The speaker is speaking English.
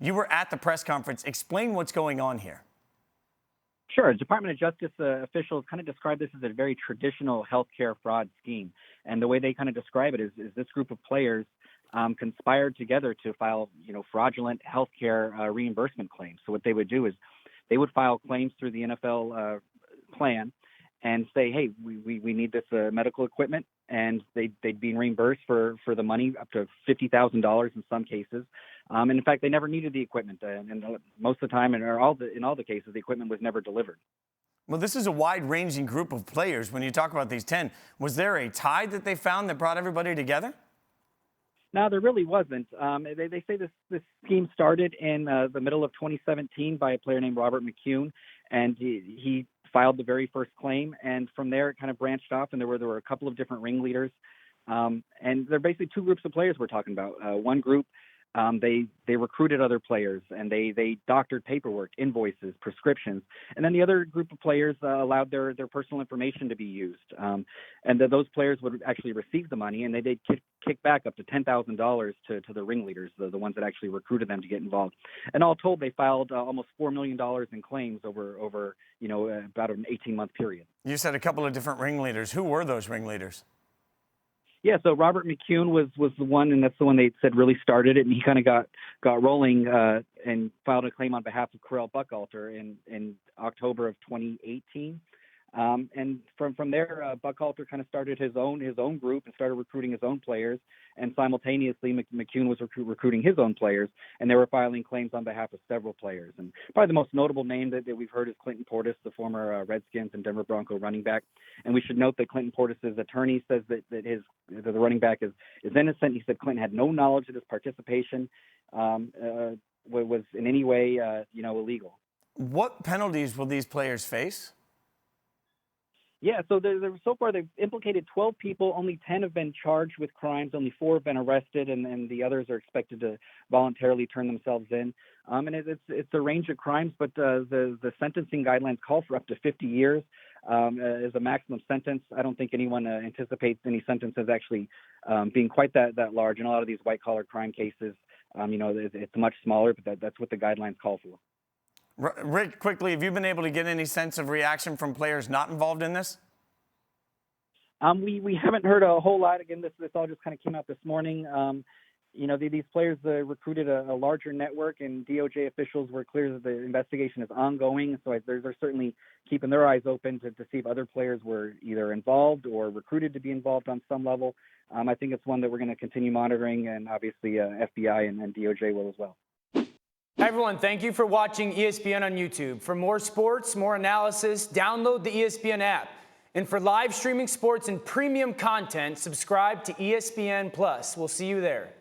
You were at the press conference. Explain what's going on here. Sure. Department of Justice officials kind of describe this as a very traditional healthcare fraud scheme. And the way they kind of describe it is this group of players conspired together to file, fraudulent healthcare reimbursement claims. So what they would do is they would file claims through the NFL plan and say, hey, we need this medical equipment, and they'd be reimbursed for the money up to $50,000 in some cases. And in fact, they never needed the equipment, and most of the time, in all the cases, the equipment was never delivered. Well, this is a wide-ranging group of players. When you talk about these 10, was there a tie that they found that brought everybody together? No, there really wasn't. They say this scheme started in the middle of 2017 by a player named Robert McCune, and he filed the very first claim. And from there, it kind of branched off, and there were a couple of different ringleaders. And there are basically two groups of players we're talking about. One group, they recruited other players, and they doctored paperwork, invoices, prescriptions. And then the other group of players allowed their personal information to be used. And those players would actually receive the money, and they'd kick back up to $10,000 to the ringleaders, the ones that actually recruited them to get involved. And all told, they filed almost $4 million in claims over about an 18-month period. You said a couple of different ringleaders. Who were those ringleaders? Yeah, so Robert McCune was the one, and that's the one they said really started it, and he kind of got rolling and filed a claim on behalf of Correll Buchalter in October of 2018. And from there, Buchalter kind of started his own group and started recruiting his own players. And simultaneously, McCune was recruiting his own players, and they were filing claims on behalf of several players. And probably the most notable name that we've heard is Clinton Portis, the former Redskins and Denver Bronco running back. And we should note that Clinton Portis' attorney says that the running back is innocent. He said Clinton had no knowledge that his participation was in any way illegal. What penalties will these players face? Yeah, so so far they've implicated 12 people. Only 10 have been charged with crimes. Only 4 have been arrested, and the others are expected to voluntarily turn themselves in. And it's a range of crimes, but the sentencing guidelines call for up to 50 years as a maximum sentence. I don't think anyone anticipates any sentences actually being quite that large. In a lot of these white-collar crime cases, it's much smaller, but that's what the guidelines call for. Rick, quickly, have you been able to get any sense of reaction from players not involved in this? We haven't heard a whole lot. Again, this all just kind of came out this morning. These players recruited a larger network, and DOJ officials were clear that the investigation is ongoing. So they're certainly keeping their eyes open to see if other players were either involved or recruited to be involved on some level. I think it's one that we're going to continue monitoring, and obviously FBI and DOJ will as well. Hi everyone, thank you for watching ESPN on YouTube. For more sports, more analysis, download the ESPN app. And for live streaming sports and premium content, subscribe to ESPN+. We'll see you there.